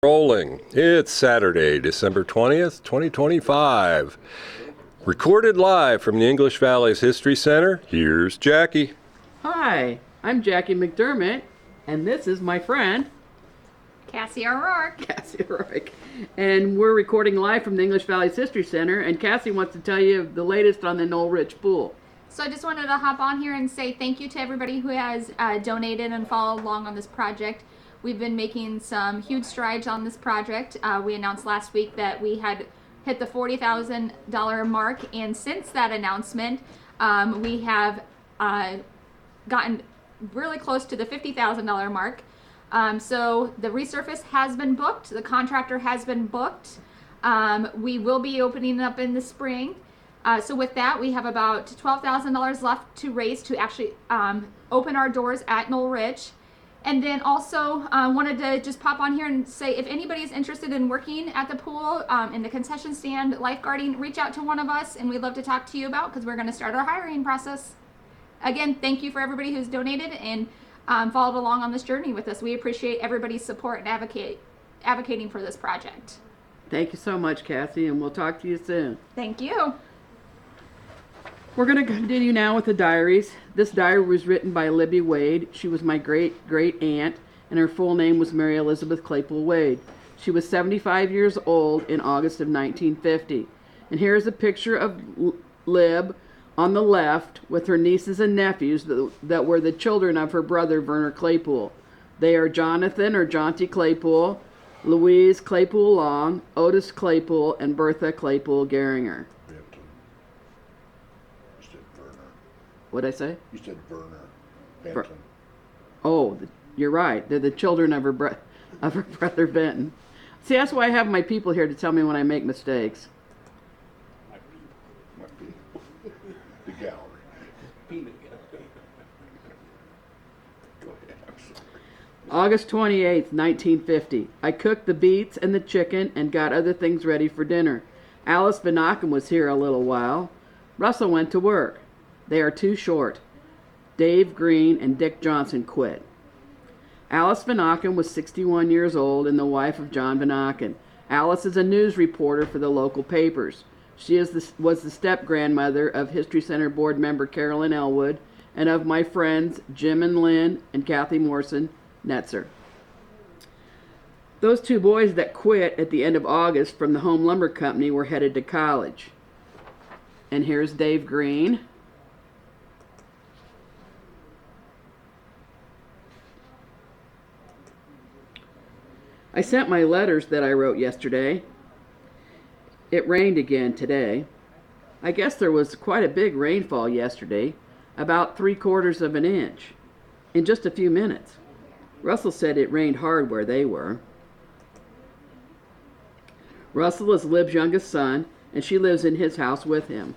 Rolling. It's Saturday, December 20th, 2025. Recorded live from the English Valley's History Center, here's Jackie. Hi, I'm Jackie McDermott, and this is my friend, Cassie O'Rourke. Cassie O'Rourke. And we're recording live from the English Valley's History Center, and Cassie wants to tell you the latest on the Knoll Ridge Pool. So I just wanted to hop on here and say thank you to everybody who has donated and followed along on this project. We've been making some huge strides on this project. We announced last week that we had hit the $40,000 mark, and since that announcement, we have gotten really close to the $50,000 mark. So the resurface has been booked, the contractor has been booked. We will be opening up in the spring. So with that, we have about $12,000 left to raise to actually open our doors at Knoll Ridge. And then also wanted to just pop on here and say, if anybody is interested in working at the pool, in the concession stand, lifeguarding, reach out to one of us, and we'd love to talk to you about, because we're going to start our hiring process. Again, thank you for everybody who's donated and followed along on this journey with us. We appreciate everybody's support and advocating for this project. Thank you so much, Cassie, and we'll talk to you soon. Thank you. We're going to continue now with the diaries. This diary was written by Libby Wade. She was my great-great-aunt, and her full name was Mary Elizabeth Claypool Wade. She was 75 years old in August of 1950. And here's a picture of Lib on the left with her nieces and nephews that were the children of her brother, Verner Claypool. They are Jonathan or Jaunty Claypool, Louise Claypool Long, Otis Claypool, and Bertha Claypool Geringer. What'd I say? You said Verner. Benton. You're right. They're the children of her brother Benton. See, that's why I have my people here to tell me when I make mistakes. My people. The gallery. Go ahead. I'm sorry. August 28th, 1950. I cooked the beets and the chicken and got other things ready for dinner. Alice Van Aken was here a little while. Russell went to work. They are too short. Dave Green and Dick Johnson quit. Alice Van Aken was 61 years old and the wife of John Van Aken. Alice is a news reporter for the local papers. She was the step-grandmother of History Center board member Carolyn Elwood and of my friends Jim and Lynn and Kathy Morrison Netzer. Those two boys that quit at the end of August from the Home Lumber Company were headed to college. And here's Dave Green. I sent my letters that I wrote yesterday. It rained again today. I guess there was quite a big rainfall yesterday, about 3/4 of an inch, in just a few minutes. Russell said it rained hard where they were. Russell is Lib's youngest son, and she lives in his house with him.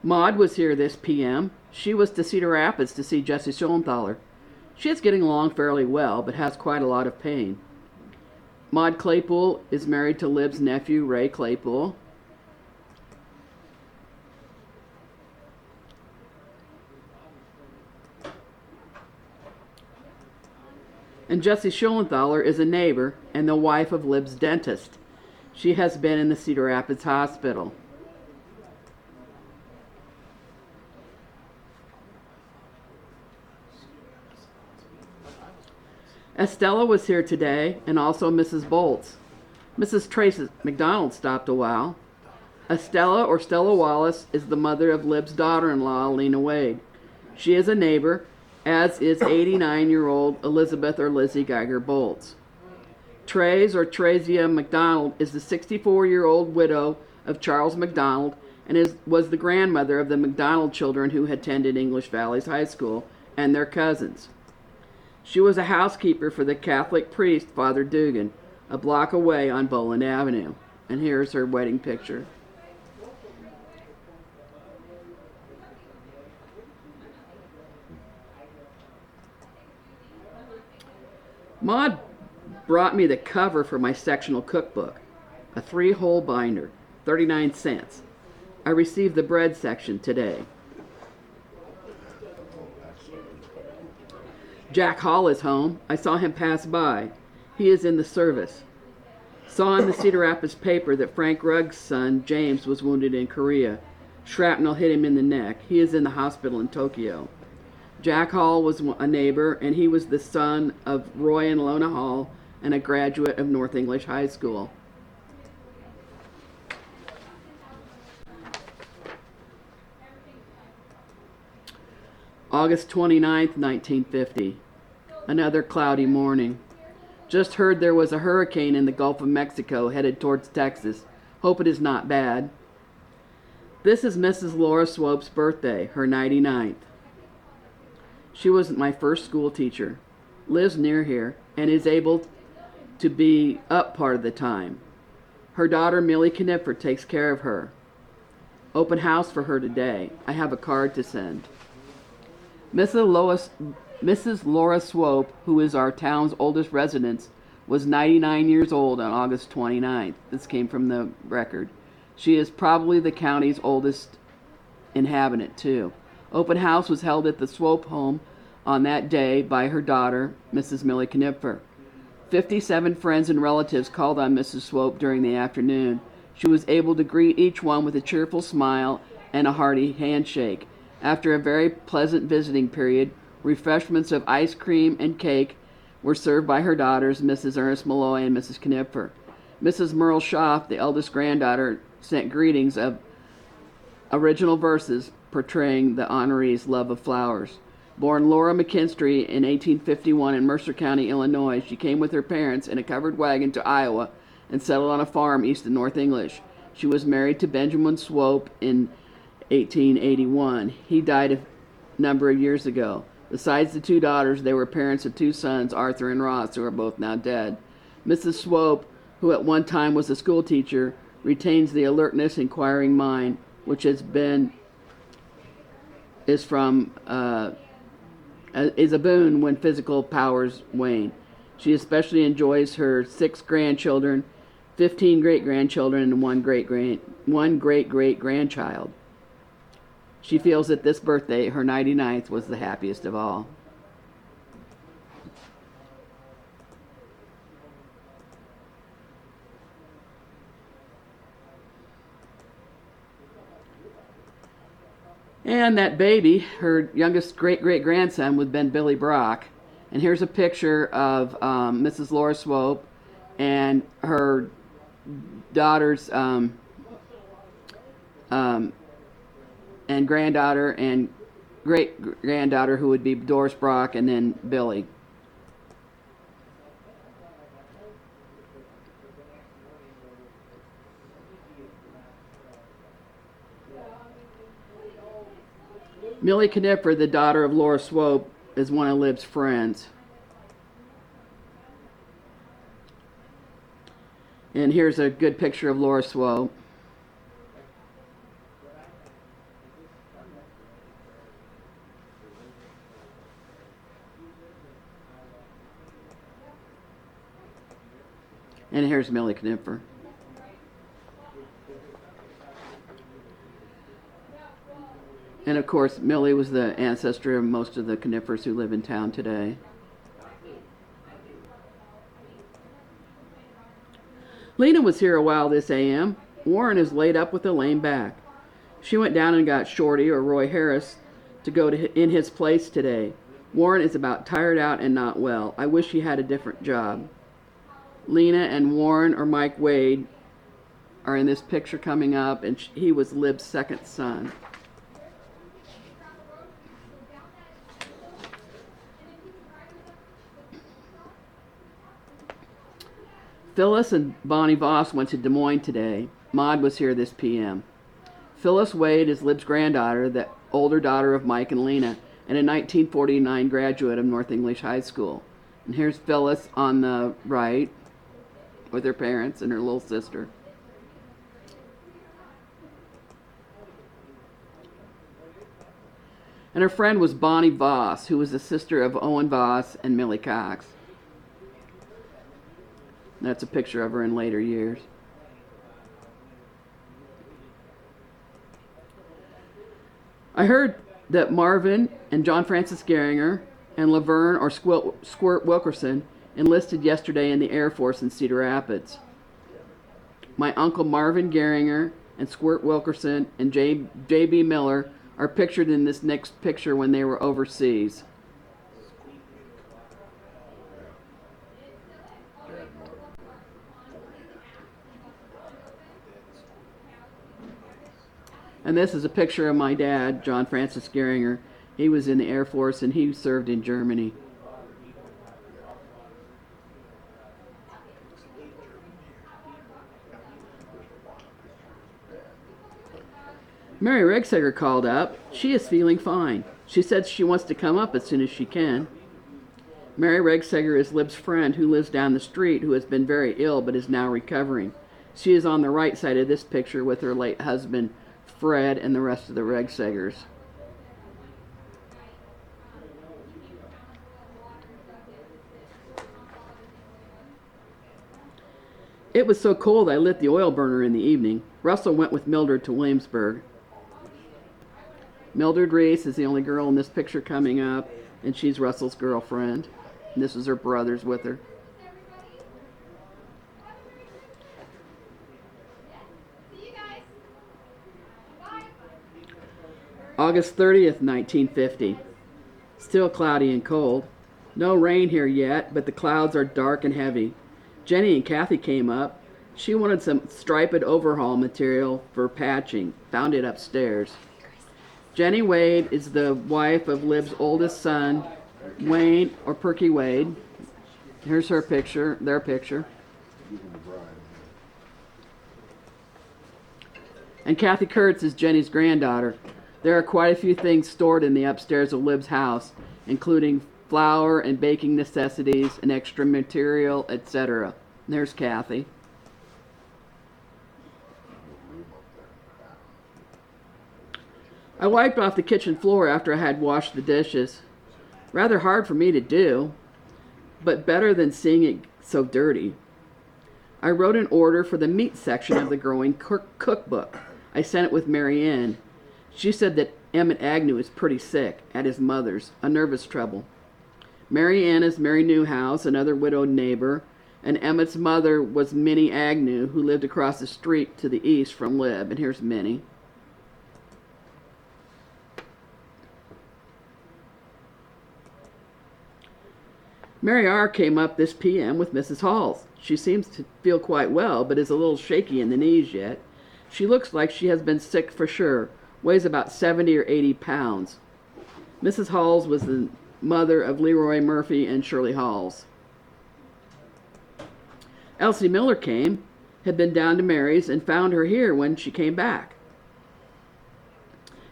Maud was here this p.m. She was to Cedar Rapids to see Jessie Schoenthaler. She is getting along fairly well, but has quite a lot of pain. Maud Claypool is married to Lib's nephew, Ray Claypool. And Jessie Schoenthaler is a neighbor and the wife of Lib's dentist. She has been in the Cedar Rapids hospital. Estella was here today, and also Mrs. Bolts. Mrs. Tracy McDonald stopped a while. Estella, or Stella Wallace, is the mother of Lib's daughter-in-law, Lena Wade. She is a neighbor, as is 89-year-old Elizabeth or Lizzie Geiger Bolts. Trace, or Trazia McDonald, is the 64-year-old widow of Charles McDonald and was the grandmother of the McDonald children who attended English Valley's High School and their cousins. She was a housekeeper for the Catholic priest, Father Dugan, a block away on Boland Avenue. And here's her wedding picture. Maud brought me the cover for my sectional cookbook, a 3-hole binder, 39 cents. I received the bread section today. Jack Hall is home. I saw him pass by. He is in the service. Saw in the Cedar Rapids paper that Frank Rugg's son, James, was wounded in Korea. Shrapnel hit him in the neck. He is in the hospital in Tokyo. Jack Hall was a neighbor, and he was the son of Roy and Lona Hall and a graduate of North English High School. August 29th, 1950. Another cloudy morning. Just heard there was a hurricane in the Gulf of Mexico headed towards Texas. Hope it is not bad. This is Mrs. Laura Swope's birthday, her 99th. She was my first school teacher, lives near here, and is able to be up part of the time. Her daughter, Millie Knipfer, takes care of her. Open house for her today. I have a card to send. Mrs. Laura Swope, who is our town's oldest resident, was 99 years old on August 29th. This came from the record. She is probably the county's oldest inhabitant, too. Open house was held at the Swope home on that day by her daughter, Mrs. Millie Knipfer. 57 friends and relatives called on Mrs. Swope during the afternoon. She was able to greet each one with a cheerful smile and a hearty handshake. After a very pleasant visiting period, refreshments of ice cream and cake were served by her daughters, Mrs. Ernest Malloy and Mrs. Knipfer. Mrs. Merle Schaff, the eldest granddaughter, sent greetings of original verses portraying the honoree's love of flowers. Born Laura McKinstry in 1851 in Mercer County, Illinois, she came with her parents in a covered wagon to Iowa and settled on a farm east of North English. She was married to Benjamin Swope in 1881. He died a number of years ago. Besides the two daughters, they were parents of two sons, Arthur and Ross, who are both now dead. Mrs. Swope, who at one time was a school teacher, retains the alertness, inquiring mind, which is a boon when physical powers wane. She especially enjoys her 6 grandchildren, 15 great-grandchildren, and one great-great-grandchild. She feels that this birthday, her 99th, was the happiest of all. And that baby, her youngest great-great-grandson, would have been Billy Brock. And here's a picture of Mrs. Laura Swope and her daughters and granddaughter and great-granddaughter, who would be Doris Brock, and then Billy. Millie Knipfer, the daughter of Laura Swope, is one of Lib's friends. And here's a good picture of Laura Swope. And here's Millie Knipfer. And of course, Millie was the ancestor of most of the Knipfers who live in town today. Lena was here a while this AM. Warren is laid up with a lame back. She went down and got Shorty, or Roy Harris, to go in his place today. Warren is about tired out and not well. I wish he had a different job. Lena and Warren, or Mike Wade, are in this picture coming up, and he was Lib's second son. Phyllis and Bonnie Voss went to Des Moines today. Maud was here this PM. Phyllis Wade is Lib's granddaughter, the older daughter of Mike and Lena, and a 1949 graduate of North English High School. And here's Phyllis on the right with her parents and her little sister. And her friend was Bonnie Voss, who was the sister of Owen Voss and Millie Cox. That's a picture of her in later years. I heard that Marvin and John Francis Gehringer and Laverne or Squirt Wilkerson enlisted yesterday in the Air Force in Cedar Rapids. My uncle Marvin Geringer and Squirt Wilkerson and J.B. Miller are pictured in this next picture when they were overseas. And this is a picture of my dad, John Francis Geringer. He was in the Air Force and he served in Germany. Mary Regsager called up. She is feeling fine. She said she wants to come up as soon as she can. Mary Regsager is Lib's friend who lives down the street, who has been very ill but is now recovering. She is on the right side of this picture with her late husband, Fred, and the rest of the Regsagers. It was so cold I lit the oil burner in the evening. Russell went with Mildred to Williamsburg. Mildred Reese is the only girl in this picture coming up, and she's Russell's girlfriend. And this is her brothers with her. August 30th, 1950. Still cloudy and cold. No rain here yet, but the clouds are dark and heavy. Jenny and Kathy came up. She wanted some striped overhaul material for patching. Found it upstairs. Jenny Wade is the wife of Lib's oldest son, Wayne, or Perky Wade. Here's her picture, their picture. And Kathy Kurtz is Jenny's granddaughter. There are quite a few things stored in the upstairs of Lib's house, including flour and baking necessities and extra material, etc. There's Kathy. I wiped off the kitchen floor after I had washed the dishes. Rather hard for me to do, but better than seeing it so dirty. I wrote an order for the meat section of the growing cookbook. I sent it with Mary Ann. She said that Emmett Agnew is pretty sick at his mother's, a nervous trouble. Mary Ann is Mary Newhouse, another widowed neighbor, and Emmett's mother was Minnie Agnew, who lived across the street to the east from Lib. And here's Minnie. Mary R. came up this p.m. with Mrs. Halls. She seems to feel quite well, but is a little shaky in the knees yet. She looks like she has been sick for sure, weighs about 70 or 80 pounds. Mrs. Halls was the mother of Leroy Murphy and Shirley Halls. Elsie Miller came, had been down to Mary's, and found her here when she came back.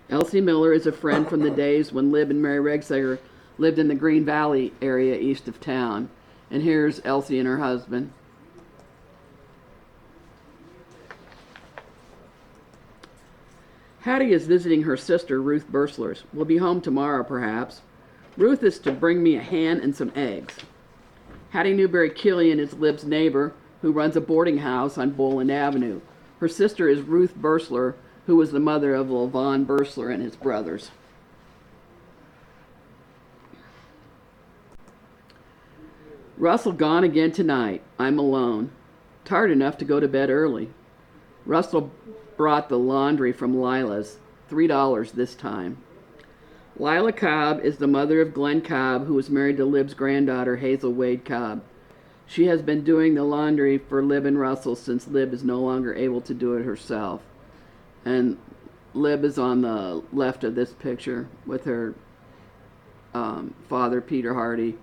Elsie Miller is a friend from the days when Lib and Mary Regsager lived in the Green Valley area east of town. And here's Elsie and her husband. Hattie is visiting her sister, Ruth Bursler's. Will be home tomorrow, perhaps. Ruth is to bring me a hen and some eggs. Hattie Newberry Killian is Lib's neighbor, who runs a boarding house on Boland Avenue. Her sister is Ruth Bursler, who was the mother of Levon Bursler and his brothers. Russell gone again tonight. I'm alone. Tired enough to go to bed early. Russell brought the laundry from Lila's. $3 this time. Lila Cobb is the mother of Glenn Cobb, who was married to Lib's granddaughter, Hazel Wade Cobb. She has been doing the laundry for Lib and Russell since Lib is no longer able to do it herself. And Lib is on the left of this picture with her father, Peter Hardy,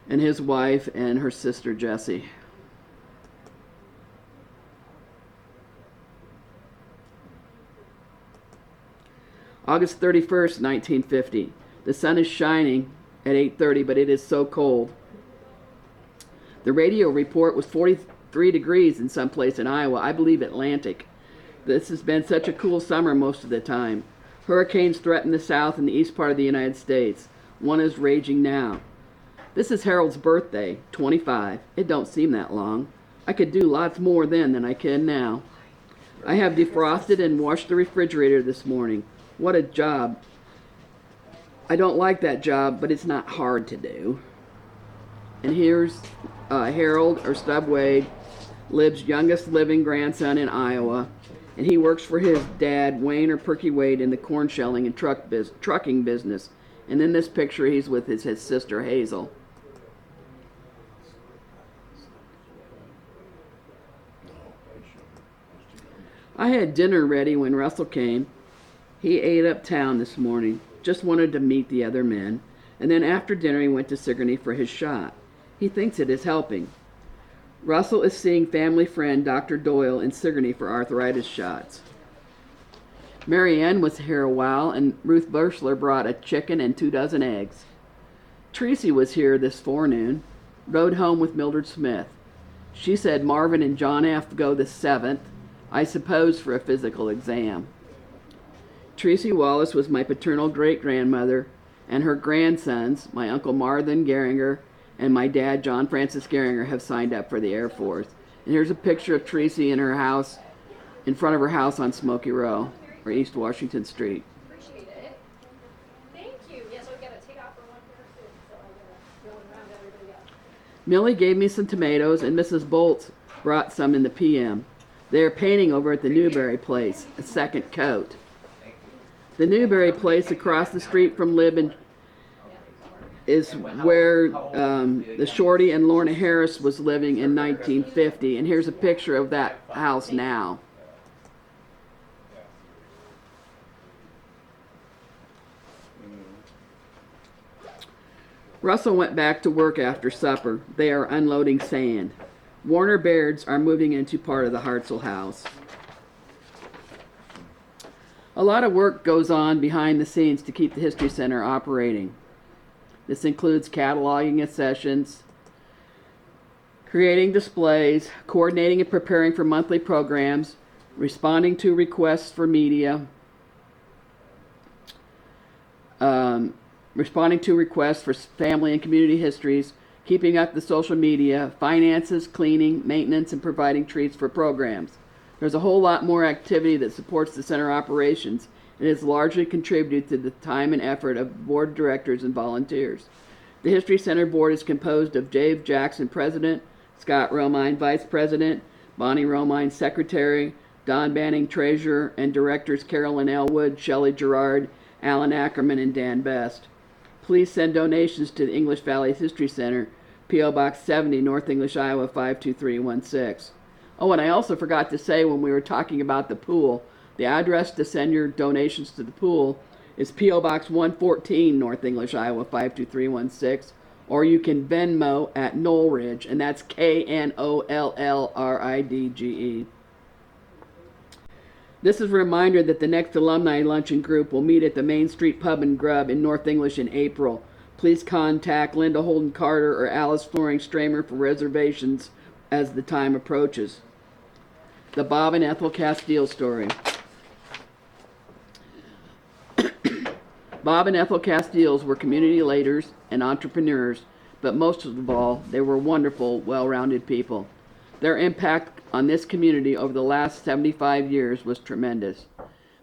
and his wife and her sister, Jessie. August 31st, 1950. The sun is shining at 8:30, but it is so cold. The radio report was 43 degrees in some place in Iowa, I believe Atlantic. This has been such a cool summer most of the time. Hurricanes threaten the south and the east part of the United States. One is raging now. This is Harold's birthday, 25. It don't seem that long. I could do lots more then than I can now. I have defrosted and washed the refrigerator this morning. What a job. I don't like that job, but it's not hard to do. And here's Harold, or Stub Wade, Lib's youngest living grandson in Iowa, and he works for his dad, Wayne or Perky Wade, in the corn shelling and trucking business. And in this picture, he's with his sister, Hazel. I had dinner ready when Russell came. He ate uptown this morning, just wanted to meet the other men, and then after dinner he went to Sigourney for his shot. He thinks it is helping. Russell is seeing family friend Dr. Doyle in Sigourney for arthritis shots. Mary Ann was here a while, and Ruth Bursler brought a chicken and 2 dozen eggs. Tracy was here this forenoon, rode home with Mildred Smith. She said Marvin and John F. go the 7th, I suppose for a physical exam. Tracy Wallace was my paternal great-grandmother, and her grandsons, my Uncle Marthin Geringer and my dad, John Francis Geringer, have signed up for the Air Force. And here's a picture of Tracy in her house, in front of her house on Smoky Row, or East Washington Street. Appreciate it. Thank you. Yes, we got to take off for one person, so I got to go around everybody else. Millie gave me some tomatoes, and Mrs. Bolts brought some in the PM. They are painting over at the Newberry place, a second coat. The Newberry place across the street from Lib is where the Shorty and Lorna Harris was living in 1950, and here's a picture of that house now. Russell went back to work after supper. They are unloading sand. Warner Bairds are moving into part of the Hartzell house. A lot of work goes on behind the scenes to keep the History Center operating. This includes cataloging sessions, creating displays, coordinating and preparing for monthly programs, responding to requests for media, responding to requests for family and community histories, keeping up the social media, finances, cleaning, maintenance, and providing treats for programs. There's a whole lot more activity that supports the center operations and is largely contributed to the time and effort of board of directors and volunteers. The History Center board is composed of Dave Jackson, president, Scott Romine, vice president, Bonnie Romine, secretary, Don Banning, treasurer, and directors Carolyn Elwood, Shelley Gerard, Alan Ackerman, and Dan Best. Please send donations to the English Valley History Center, P.O. Box 70, North English, Iowa 52316. Oh, and I also forgot to say when we were talking about the pool, the address to send your donations to the pool is P.O. Box 114, North English, Iowa 52316, or you can Venmo at Knoll Ridge, and that's Knollridge. This is a reminder that the next alumni luncheon group will meet at the Main Street Pub and Grub in North English in April. Please contact Linda Holden Carter or Alice Flooring Stramer for reservations as the time approaches. The Bob and Ethel Casteel story. Bob and Ethel Casteels were community leaders and entrepreneurs, but most of all, they were wonderful, well-rounded people. Their impact on this community over the last 75 years was tremendous.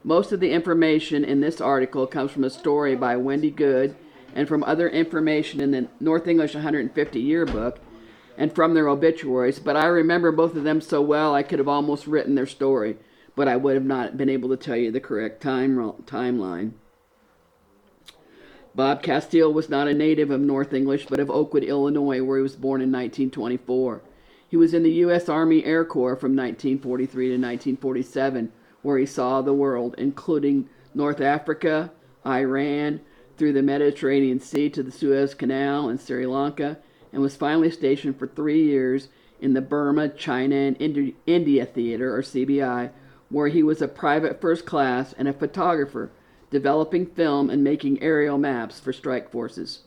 Most of the information in this article comes from a story by Wendy Good and from other information in the North English 150 yearbook and from their obituaries, but I remember both of them so well I could have almost written their story, but I would have not been able to tell you the correct timeline. Bob Casteel was not a native of North English, but of Oakwood, Illinois, where he was born in 1924. He was in the U.S. Army Air Corps from 1943 to 1947, where he saw the world, including North Africa, Iran, through the Mediterranean Sea to the Suez Canal and Sri Lanka, and was finally stationed for 3 years in the Burma, China, and India Theater, or CBI, where he was a private first class and a photographer, developing film and making aerial maps for strike forces.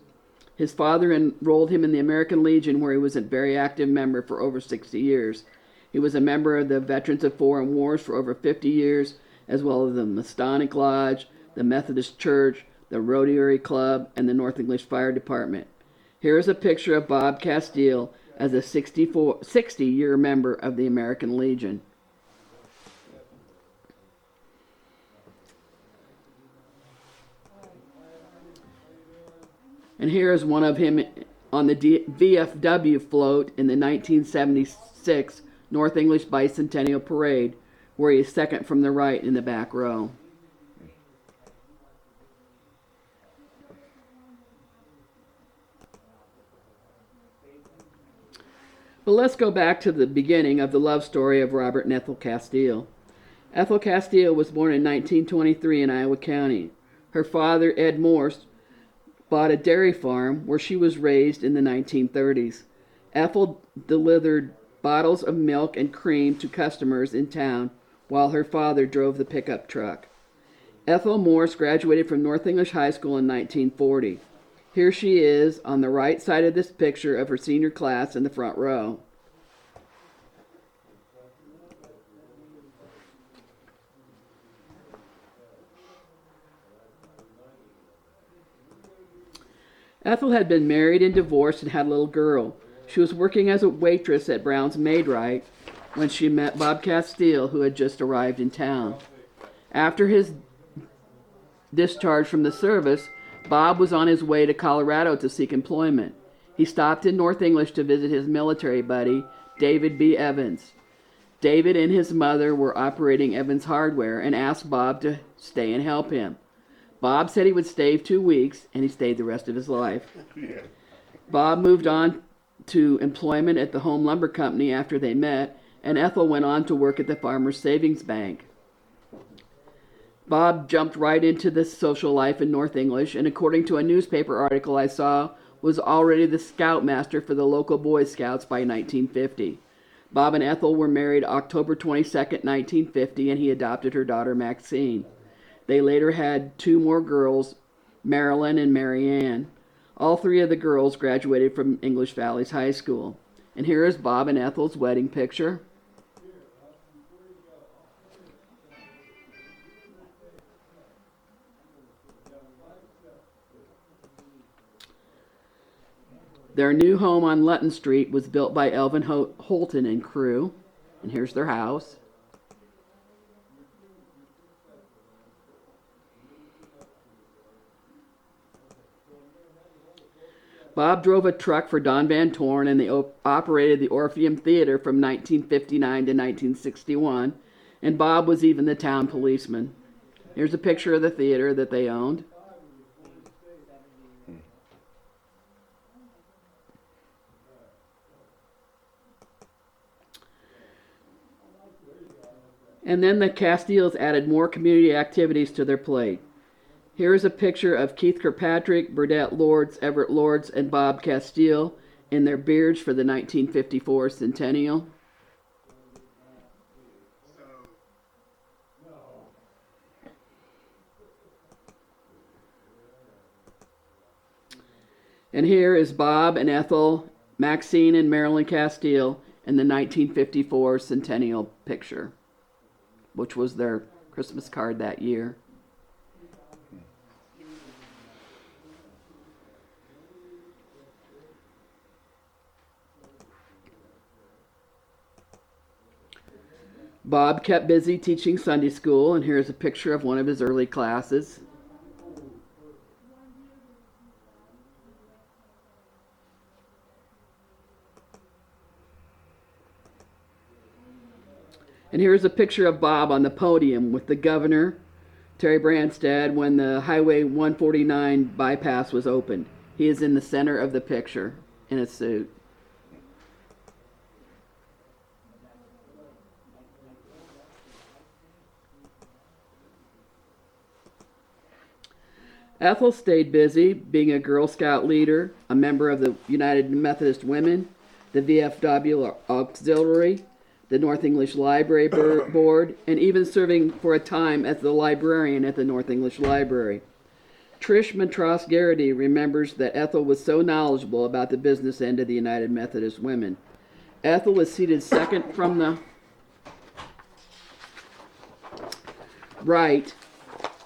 His father enrolled him in the American Legion, where he was a very active member for over 60 years. He was a member of the Veterans of Foreign Wars for over 50 years, as well as the Masonic Lodge, the Methodist Church, the Rotary Club, and the North English Fire Department. Here is a picture of Bob Casteel as a 60-year member of the American Legion. And here is one of him on the VFW float in the 1976 North English Bicentennial Parade, where he is second from the right in the back row. But let's go back to the beginning of the love story of Robert and Ethel Casteel. Ethel Casteel was born in 1923 in Iowa County. Her father, Ed Morse, bought a dairy farm where she was raised in the 1930s. Ethel delivered bottles of milk and cream to customers in town while her father drove the pickup truck. Ethel Morse graduated from North English High School in 1940. Here she is on the right side of this picture of her senior class in the front row. Ethel had been married and divorced and had a little girl. She was working as a waitress at Brown's Maid-Rite when she met Bob Casteel, who had just arrived in town. After his discharge from the service, Bob was on his way to Colorado to seek employment. He stopped in North English to visit his military buddy, David B. Evans. David and his mother were operating Evans Hardware and asked Bob to stay and help him. Bob said he would stay 2 weeks, and he stayed the rest of his life. Yeah. Bob moved on to employment at the Home Lumber Company after they met, and Ethel went on to work at the Farmers Savings Bank. Bob jumped right into this social life in North English, and according to a newspaper article I saw, was already the scoutmaster for the local Boy Scouts by 1950. Bob and Ethel were married October 22nd, 1950, and he adopted her daughter Maxine. They later had 2 more girls, Marilyn and Marianne. All 3 of the girls graduated from English Valleys High School. And here is Bob and Ethel's wedding picture. Their new home on Lutton Street was built by Elvin Holton and crew. And here's their house. Bob drove a truck for Don Van Torn, and they operated the Orpheum Theater from 1959 to 1961, and Bob was even the town policeman. Here's a picture of the theater that they owned. And then the Casteels added more community activities to their plate. Here is a picture of Keith Kirkpatrick, Burdette Lords, Everett Lords, and Bob Casteel in their beards for the 1954 centennial. And here is Bob and Ethel, Maxine and Marilyn Casteel in the 1954 centennial picture, which was their Christmas card that year. Bob kept busy teaching Sunday school, and here's a picture of one of his early classes. And here's a picture of Bob on the podium with the governor, Terry Branstad, when the Highway 149 bypass was opened. He is in the center of the picture in a suit. Ethel stayed busy being a Girl Scout leader, a member of the United Methodist Women, the VFW Auxiliary, the North English Library Board, and even serving for a time as the librarian at the North English Library. Trish Montross Garrity remembers that Ethel was so knowledgeable about the business end of the United Methodist Women. Ethel was seated second from the right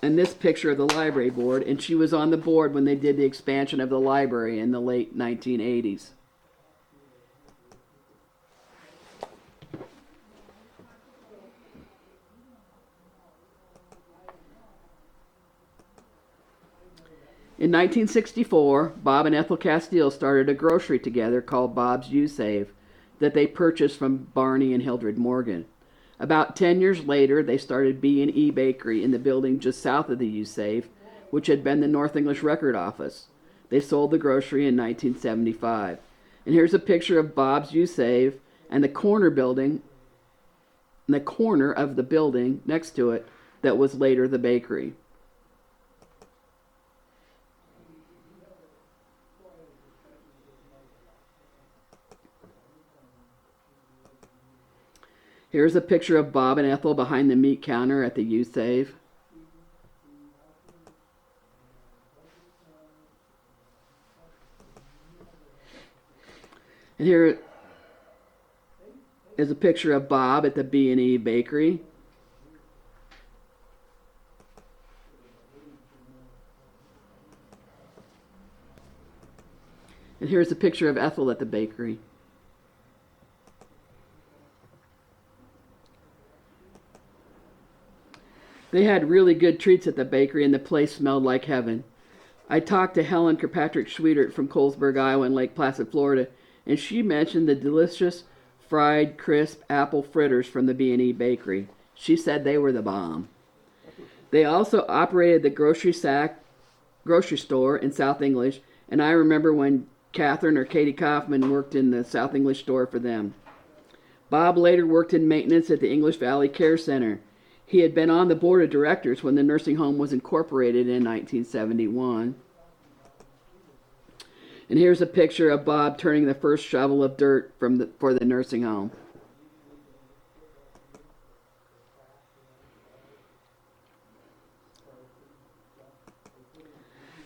in this picture of the library board, and she was on the board when they did the expansion of the library in the late 1980s. In 1964, Bob and Ethel Casteel started a grocery together called Bob's U-Save that they purchased from Barney and Hildred Morgan. About 10 years later, they started B&E Bakery in the building just south of the U-Save, which had been the North English Record Office. They sold the grocery in 1975. And here's a picture of Bob's U-Save and the corner of the building next to it that was later the bakery. Here's a picture of Bob and Ethel behind the meat counter at the U-Save. And here is a picture of Bob at the B&E Bakery. And here's a picture of Ethel at the bakery. They had really good treats at the bakery, and the place smelled like heaven. I talked to Helen Kirkpatrick Schwietert from Colesburg, Iowa, and Lake Placid, Florida, and she mentioned the delicious fried, crisp apple fritters from the B&E Bakery. She said they were the bomb. They also operated the grocery store in South English, and I remember when Catherine or Katie Kaufman worked in the South English store for them. Bob later worked in maintenance at the English Valley Care Center. He had been on the board of directors when the nursing home was incorporated in 1971. And here's a picture of Bob turning the first shovel of dirt for the nursing home.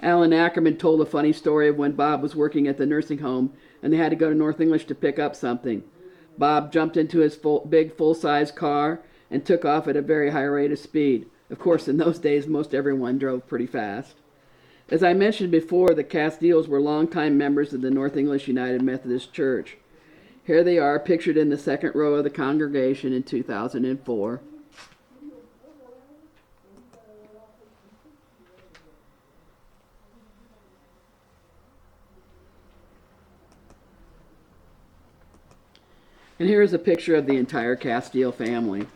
Alan Ackerman told a funny story of when Bob was working at the nursing home and they had to go to North English to pick up something. Bob jumped into his big full-size car and took off at a very high rate of speed. Of course, in those days, most everyone drove pretty fast. As I mentioned before, the Casteels were longtime members of the North English United Methodist Church. Here they are, pictured in the second row of the congregation in 2004. And here is a picture of the entire Casteel family.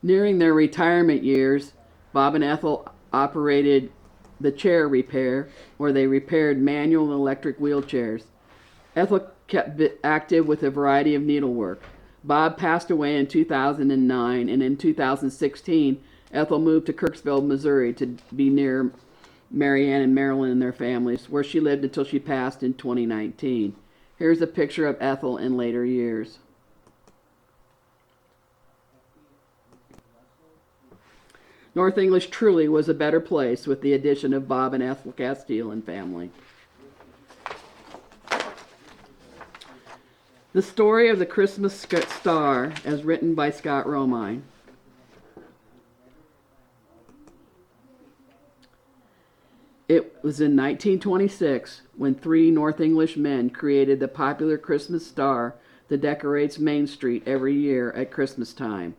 Nearing their retirement years, Bob and Ethel operated the chair repair, where they repaired manual and electric wheelchairs. Ethel kept active with a variety of needlework. Bob passed away in 2009, and in 2016, Ethel moved to Kirksville, Missouri to be near Marianne and Marilyn and their families, where she lived until she passed in 2019. Here's a picture of Ethel in later years. North English truly was a better place with the addition of Bob and Ethel Casteel and family. The story of the Christmas star, as written by Scott Romine. It was in 1926 when three North English men created the popular Christmas star that decorates Main Street every year at Christmas time.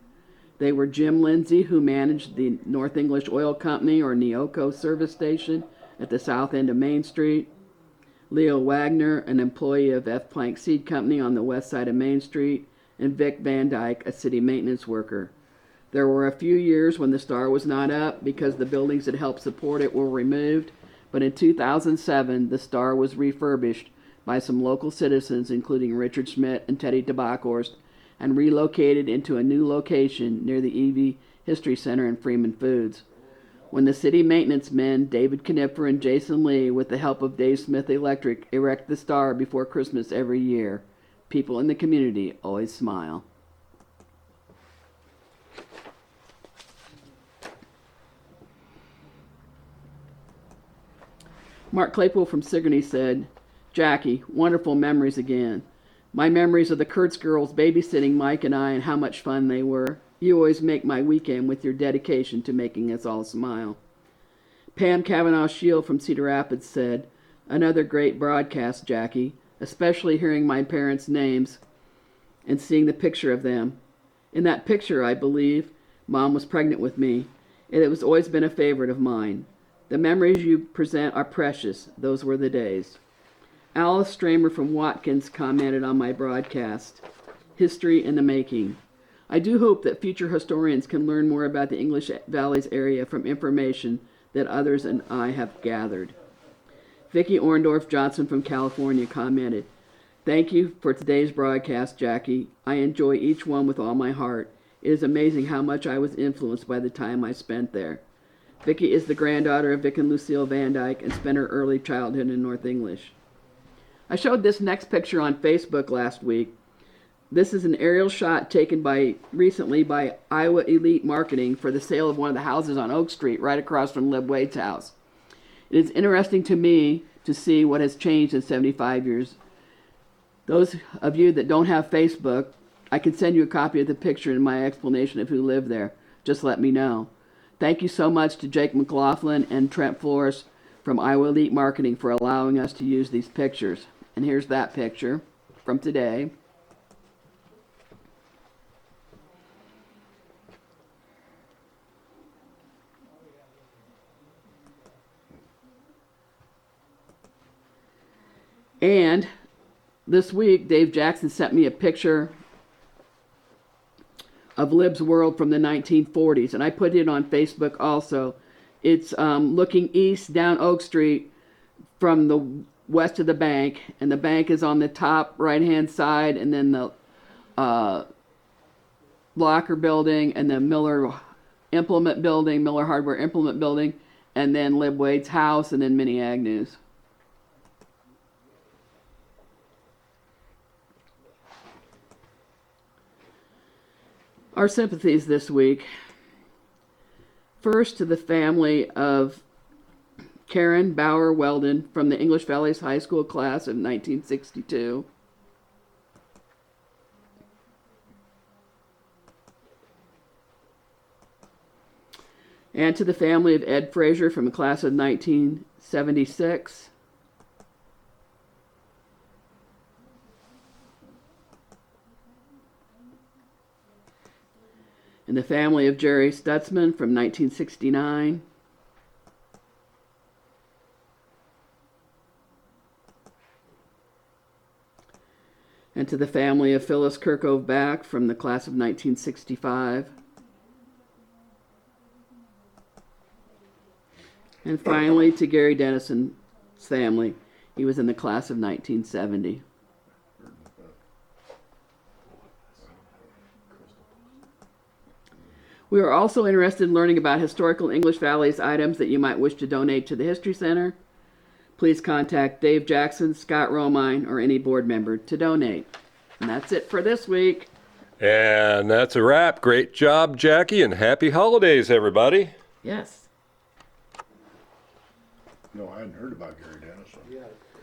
They were Jim Lindsay, who managed the North English Oil Company, or Neoco, service station at the south end of Main Street; Leo Wagner, an employee of F. Plank Seed Company on the west side of Main Street; and Vic Van Dyke, a city maintenance worker. There were a few years when the star was not up because the buildings that helped support it were removed, but in 2007 the star was refurbished by some local citizens, including Richard Schmidt and Teddy Tabakhorst, and relocated into a new location near the EV History Center in Freeman Foods. When the city maintenance men, David Knipfer and Jason Lee, with the help of Dave Smith Electric, erect the star before Christmas every year, people in the community always smile. Mark Claypool from Sigourney said, "Jackie, wonderful memories again. My memories of the Kurtz girls babysitting Mike and I and how much fun they were. You always make my weekend with your dedication to making us all smile." Pam Kavanaugh Shield from Cedar Rapids said, "Another great broadcast, Jackie, especially hearing my parents' names and seeing the picture of them. In that picture, I believe, Mom was pregnant with me, and it has always been a favorite of mine. The memories you present are precious. Those were the days." Alice Stramer from Watkins commented on my broadcast, "History in the Making. I do hope that future historians can learn more about the English Valleys area from information that others and I have gathered." Vicki Orndorff Johnson from California commented, "Thank you for today's broadcast, Jackie. I enjoy each one with all my heart. It is amazing how much I was influenced by the time I spent there." Vicki is the granddaughter of Vic and Lucille Van Dyke and spent her early childhood in North English. I showed this next picture on Facebook last week. This is an aerial shot taken recently by Iowa Elite Marketing for the sale of one of the houses on Oak Street, right across from Lib Wade's house. It is interesting to me to see what has changed in 75 years. Those of you that don't have Facebook, I can send you a copy of the picture and my explanation of who lived there. Just let me know. Thank you so much to Jake McLaughlin and Trent Flores from Iowa Elite Marketing for allowing us to use these pictures. And here's that picture from today. And this week, Dave Jackson sent me a picture of Lib's World from the 1940s, and I put it on Facebook also. It's looking east down Oak Street from the west of the bank, and the bank is on the top right-hand side, and then the Locker Building, and the Miller Implement Building, Miller Hardware Implement Building, and then Lib Wade's house, and then Minnie Agnew's. Our sympathies this week. First, to the family of Karen Bauer Weldon from the English Valleys High School class of 1962. And to the family of Ed Frazier from the class of 1976. And the family of Jerry Stutzman from 1969. And to the family of Phyllis Kirkove Back from the class of 1965. And finally, to Gary Dennison's family. He was in the class of 1970. We are also interested in learning about historical English Valleys items that you might wish to donate to the History Center. Please contact Dave Jackson, Scott Romine, or any board member to donate. And that's it for this week. And that's a wrap. Great job, Jackie, and happy holidays, everybody. Yes. No, I hadn't heard about Gary Dennison. Yeah,